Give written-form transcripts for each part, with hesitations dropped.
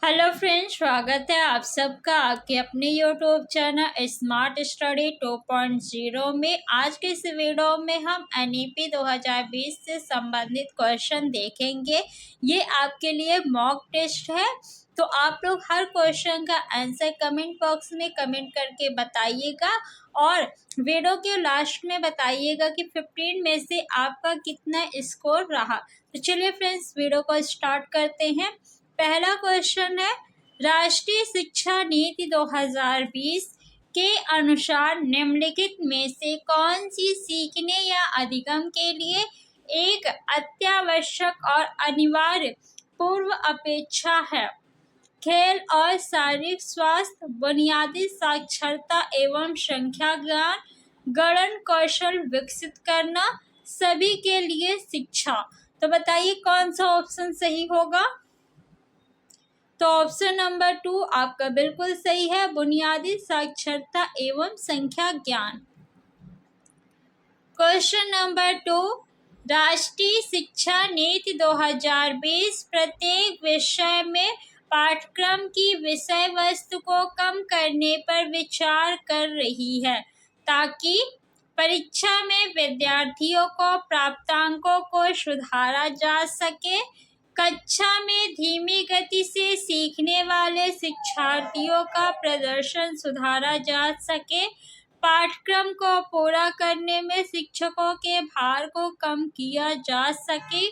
Hello friends, स्वागत है आप सबका आपके अपने यूट्यूब चैनल स्मार्ट स्टडी 2.0 में। आज के इस वीडियो में हम एनईपी 2020 से संबंधित क्वेश्चन देखेंगे। ये आपके लिए मॉक टेस्ट है, तो आप लोग हर क्वेश्चन का आंसर कमेंट बॉक्स में कमेंट करके बताइएगा और वीडियो के लास्ट में बताइएगा कि 15 में से आपका कितना स्कोर रहा। तो चलिए फ्रेंड्स, वीडियो को स्टार्ट करते हैं। पहला क्वेश्चन है, राष्ट्रीय शिक्षा नीति 2020 के अनुसार निम्नलिखित में से कौन सी सीखने या अधिगम के लिए एक अत्यावश्यक और अनिवार्य पूर्व अपेक्षा है? खेल और शारीरिक स्वास्थ्य, बुनियादी साक्षरता एवं संख्या ज्ञान, गणन कौशल विकसित करना, सभी के लिए शिक्षा। तो बताइए कौन सा ऑप्शन सही होगा। तो ऑप्शन नंबर 2 आपका बिल्कुल सही है, बुनियादी साक्षरता एवं संख्या ज्ञान। क्वेश्चन नंबर 2, राष्ट्रीय शिक्षा नीति 2020 प्रत्येक विषय में पाठ्यक्रम की विषय वस्तु को कम करने पर विचार कर रही है ताकि परीक्षा में विद्यार्थियों को प्राप्तांकों को सुधारा जा सके। कक्षा में धीमी गति से सीखने वाले शिक्षार्थियों का प्रदर्शन सुधारा जा सके। पाठ्यक्रम को पूरा करने में शिक्षकों के भार को कम किया जा सके।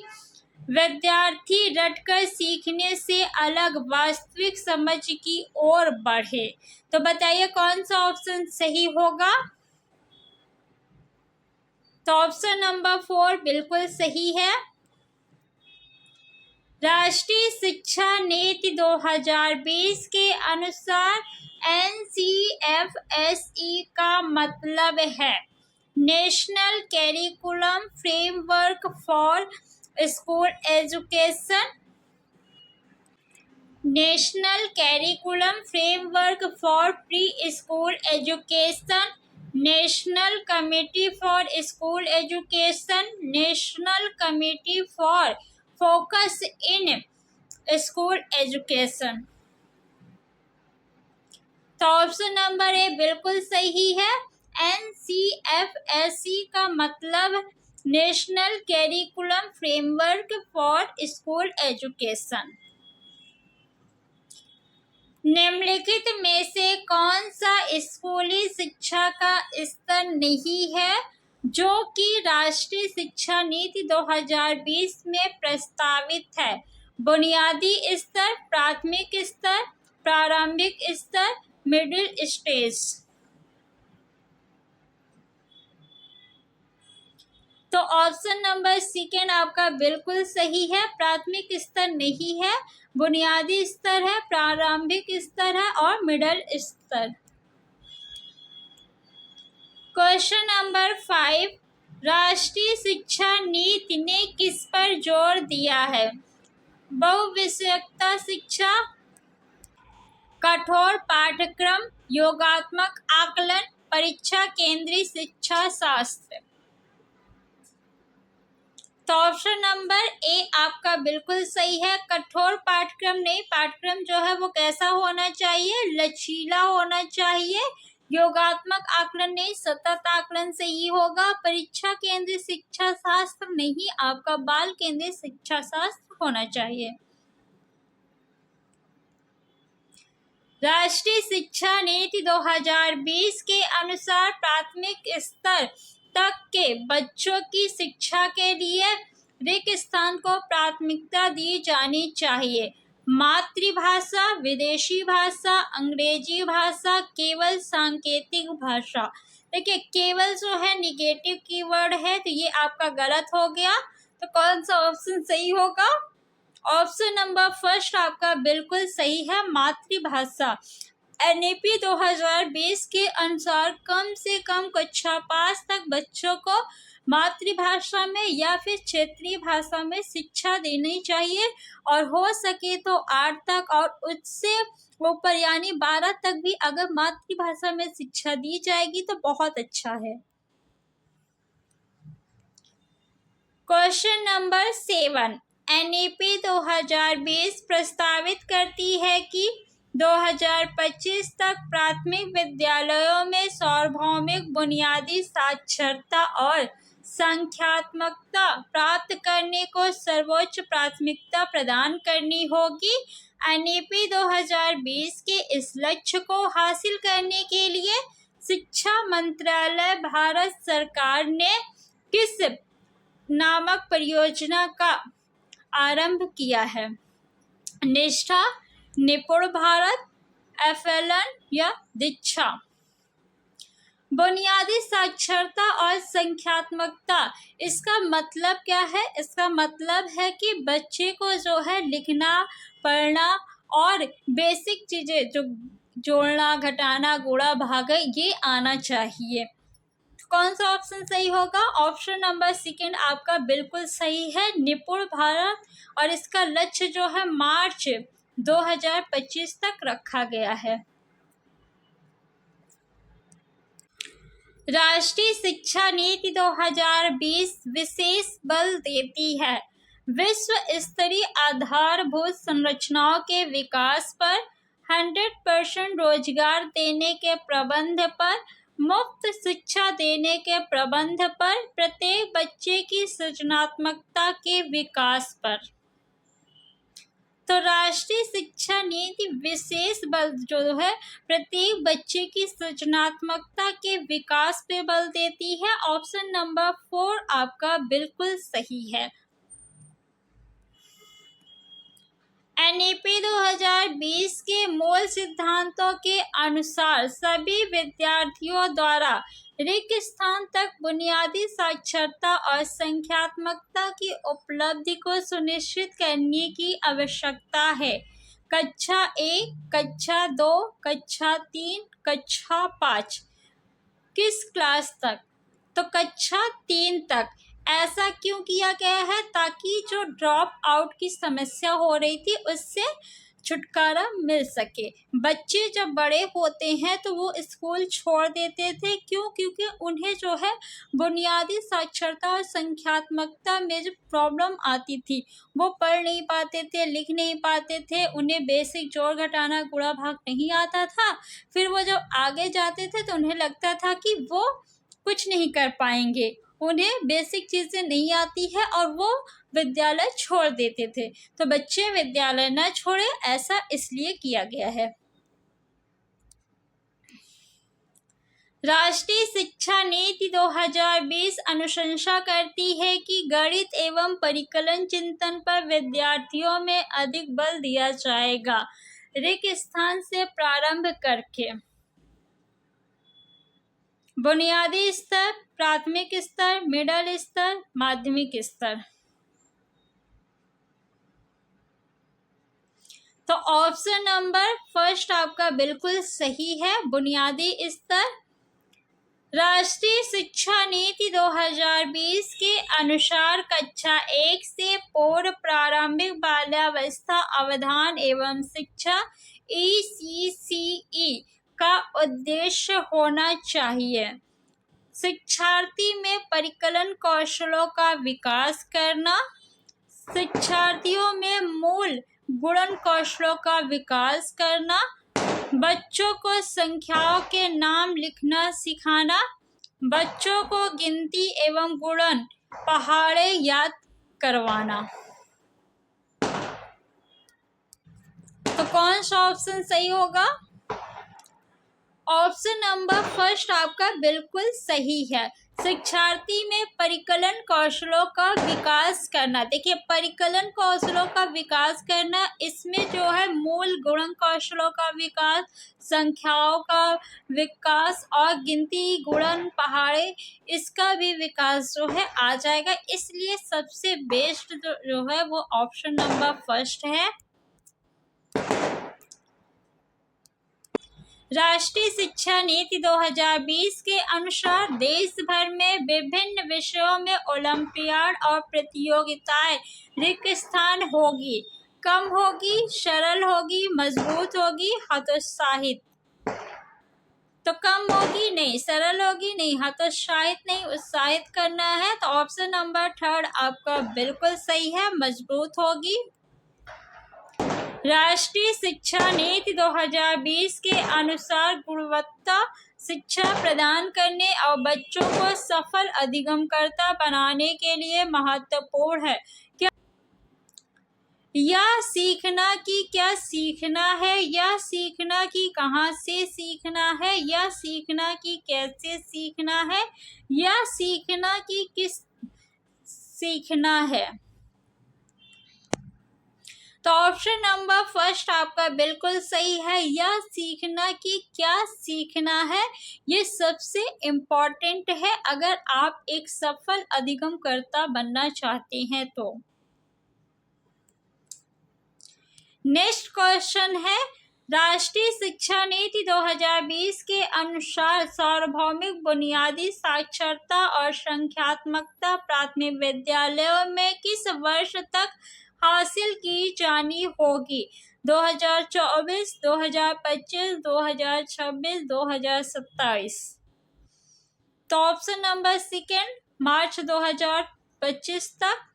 विद्यार्थी रटकर सीखने से अलग वास्तविक समझ की ओर बढ़े। तो बताइए कौन सा ऑप्शन सही होगा। तो ऑप्शन नंबर 4 बिल्कुल सही है। राष्ट्रीय शिक्षा नीति 2020 के अनुसार NCFSE का मतलब है national curriculum framework for school education. National curriculum framework for pre school education, national committee for school education, national committee for focus in school education. तो ऑप्शन नंबर ए बिल्कुल सही है। NCFSE का मतलब national curriculum framework for school education. निम्नलिखित में से कौन सा स्कूली शिक्षा का स्तर नहीं है जो कि राष्ट्रीय शिक्षा नीति 2020 में प्रस्तावित है? बुनियादी स्तर, प्राथमिक स्तर, प्रारंभिक स्तर, मिडिल स्टेज। तो ऑप्शन नंबर सेकेंड आपका बिल्कुल सही है। प्राथमिक स्तर नहीं है, बुनियादी स्तर है, प्रारंभिक स्तर है और मिडिल स्तर। क्वेश्चन नंबर 5, राष्ट्रीय शिक्षा नीति ने किस पर जोर दिया है? बहुविषयकता शिक्षा, कठोर पाठ्यक्रम, योगात्मक आकलन, परीक्षा केंद्रित शिक्षा शास्त्र। तो ऑप्शन नंबर ए आपका बिल्कुल सही है। कठोर पाठ्यक्रम नहीं, पाठ्यक्रम जो है वो कैसा होना चाहिए? लचीला होना चाहिए। योगात्मक आकलन नहीं, सतत आकलन से ही होगा। परीक्षा केंद्रित शिक्षा शास्त्र नहीं, आपका बाल केंद्रित शिक्षा शास्त्र होना चाहिए। राष्ट्रीय शिक्षा नीति 2020 के अनुसार प्राथमिक स्तर तक के बच्चों की शिक्षा के लिए रिक्त स्थान को प्राथमिकता दी जानी चाहिए। मातृभाषा, विदेशी भाषा, अंग्रेजी भाषा, केवल सांकेतिक भाषा। देखिए केवल जो है निगेटिव कीवर्ड है, तो ये आपका गलत हो गया। तो कौन सा ऑप्शन सही होगा? ऑप्शन नंबर फर्स्ट आपका बिल्कुल सही है, मातृभाषा। NEP 2020 के अनुसार कम से कम कक्षा 5 तक बच्चों को मातृभाषा में या फिर क्षेत्रीय भाषा में शिक्षा देनी चाहिए और हो सके तो 8 तक और उससे ऊपर यानी 12 तक भी अगर मातृभाषा में शिक्षा दी जाएगी तो बहुत अच्छा है। क्वेश्चन नंबर 7, एनईपी 2020 प्रस्तावित करती है कि 2025 तक प्राथमिक विद्यालयों में सार्वभौमिक बुनियादी साक्षरता और संख्यात्मकता प्राप्त करने को सर्वोच्च प्राथमिकता प्रदान करनी होगी। एनईपी 2020 के इस लक्ष्य को हासिल करने के लिए शिक्षा मंत्रालय भारत सरकार ने किस नामक परियोजना का आरंभ किया है? निष्ठा, निपुण भारत, FLN या दीक्षा? बुनियादी साक्षरता और संख्यात्मकता, इसका मतलब क्या है? इसका मतलब है कि बच्चे को जो है लिखना, पढ़ना और बेसिक चीज़ें जो जोड़ना, घटाना, गुणा, भागा ये आना चाहिए। कौन सा ऑप्शन सही होगा? ऑप्शन नंबर सेकंड आपका बिल्कुल सही है, निपुण भारत, और इसका लक्ष्य जो है मार्च 2025 तक रखा गया है। राष्ट्रीय शिक्षा नीति 2020 विशेष बल देती है विश्व स्तरीय आधारभूत संरचनाओं के विकास पर, 100% रोजगार देने के प्रबंध पर, मुफ्त शिक्षा देने के प्रबंध पर, प्रत्येक बच्चे की सृजनात्मकता के विकास पर। तो राष्ट्रीय शिक्षा नीति विशेष बल जो है प्रत्येक बच्चे की सृजनात्मकता के विकास पे बल देती है। ऑप्शन नंबर 4 आपका बिल्कुल सही है। एनईपी 2020 के मूल सिद्धांतों के अनुसार सभी विद्यार्थियों द्वारा रिक्त स्थान तक बुनियादी साक्षरता और संख्यात्मकता की उपलब्धि को सुनिश्चित करने की आवश्यकता है। कक्षा 1, कक्षा 2, कक्षा 3, कक्षा 5 किस क्लास तक? तो कक्षा 3 तक। ऐसा क्यों किया गया है? ताकि जो ड्रॉप आउट की समस्या हो रही थी उससे छुटकारा मिल सके। बच्चे जब बड़े होते हैं तो वो स्कूल छोड़ देते थे, क्यों? क्योंकि उन्हें जो है बुनियादी साक्षरता और संख्यात्मकता में जो प्रॉब्लम आती थी, वो पढ़ नहीं पाते थे, लिख नहीं पाते थे, उन्हें बेसिक जोड़ घटाना गुणा भाग नहीं आता था। फिर वो जब आगे जाते थे तो उन्हें लगता था कि वो कुछ नहीं कर पाएंगे, उन्हें बेसिक चीज़ें नहीं आती है और वो विद्यालय छोड़ देते थे। तो बच्चे विद्यालय न छोड़े, ऐसा इसलिए किया गया है। राष्ट्रीय शिक्षा नीति 2020 अनुशंसा करती है कि गणित एवं परिकलन चिंतन पर विद्यार्थियों में अधिक बल दिया जाएगा, रिक्त स्थान से प्रारंभ करके। बुनियादी स्तर, प्राथमिक स्तर, मिडिल स्तर, माध्यमिक स्तर। तो ऑप्शन नंबर फर्स्ट आपका बिल्कुल सही है, बुनियादी स्तर। राष्ट्रीय शिक्षा नीति 2020 के अनुसार कक्षा 1 से पूर्व प्रारंभिक बाल्यावस्था अवधान एवं शिक्षा ECCE का उद्देश्य होना चाहिए शिक्षार्थी में परिकलन कौशलों का विकास करना, शिक्षार्थियों में मूल गुणन कौशलों का विकास करना, बच्चों को संख्याओं के नाम लिखना सिखाना, बच्चों को गिनती एवं गुणन पहाड़े याद करवाना। तो कौन सा ऑप्शन सही होगा? ऑप्शन नंबर फर्स्ट आपका बिल्कुल सही है, शिक्षार्थी में परिकलन कौशलों का विकास करना। देखिए, परिकलन कौशलों का विकास करना, इसमें जो है मूल गुणन कौशलों का विकास, संख्याओं का विकास और गिनती गुणन पहाड़े इसका भी विकास जो है आ जाएगा। इसलिए सबसे बेस्ट जो है वो ऑप्शन नंबर फर्स्ट है। राष्ट्रीय शिक्षा नीति 2020 के अनुसार देश भर में विभिन्न विषयों में ओलंपियाड और प्रतियोगिताएं रिक्त स्थान होगी, कम होगी, सरल होगी, मजबूत होगी, हतोत्साहित। तो कम होगी नहीं, सरल होगी नहीं, हतोत्साहित नहीं, उत्साहित करना है। तो ऑप्शन नंबर 3 आपका बिल्कुल सही है, मजबूत होगी। राष्ट्रीय शिक्षा नीति 2020 के अनुसार गुणवत्ता शिक्षा प्रदान करने और बच्चों को सफल अधिगमकर्ता बनाने के लिए महत्वपूर्ण है। यह सीखना कि क्या सीखना है, यह सीखना कि कहाँ से सीखना है, यह सीखना कि कैसे सीखना है, यह सीखना कि किस सीखना है। तो ऑप्शन नंबर फर्स्ट आपका बिल्कुल सही है। यह सीखना कि क्या सीखना है, ये सबसे इम्पोर्टेंट है अगर आप एक सफल अधिगमकर्ता बनना चाहते हैं तो। नेक्स्ट क्वेश्चन है, राष्ट्रीय शिक्षा नीति 2020 के अनुसार सार्वभौमिक बुनियादी साक्षरता और संख्यात्मकता प्राथमिक विद्यालयों में किस वर्ष तक हासिल की जानी होगी? 2024, 2025, 2026, 2027। तो ऑप्शन नंबर सेकेंड, मार्च 2025 तक।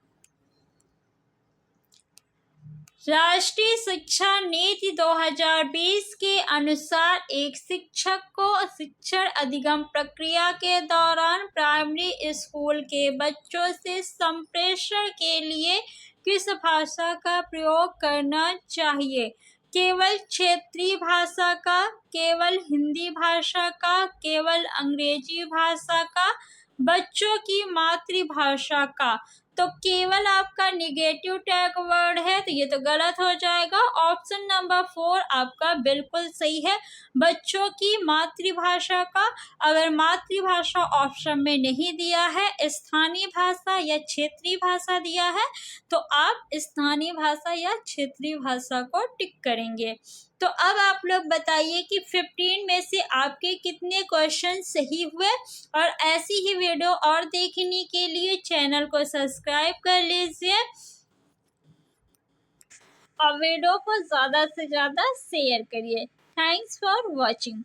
राष्ट्रीय शिक्षा नीति 2020 के अनुसार एक शिक्षक को शिक्षण अधिगम प्रक्रिया के दौरान प्राइमरी स्कूल के बच्चों से संप्रेषण के लिए किस भाषा का प्रयोग करना चाहिए? केवल क्षेत्रीय भाषा का, केवल हिंदी भाषा का, केवल अंग्रेजी भाषा का, बच्चों की मातृभाषा का? तो केवल आपका निगेटिव टैग वर्ड है, तो ये तो गलत हो जाएगा। ऑप्शन नंबर 4 आपका बिल्कुल सही है, बच्चों की मातृभाषा का। अगर मातृभाषा ऑप्शन में नहीं दिया है, स्थानीय भाषा या क्षेत्रीय भाषा दिया है, तो आप स्थानीय भाषा या क्षेत्रीय भाषा को टिक करेंगे। तो अब आप लोग बताइए कि 15 में से आपके कितने क्वेश्चन सही हुए। और ऐसी ही वीडियो और देखने के लिए चैनल को सब्सक्राइब कर लीजिए और वीडियो को ज़्यादा से ज़्यादा शेयर करिए। Thanks for watching.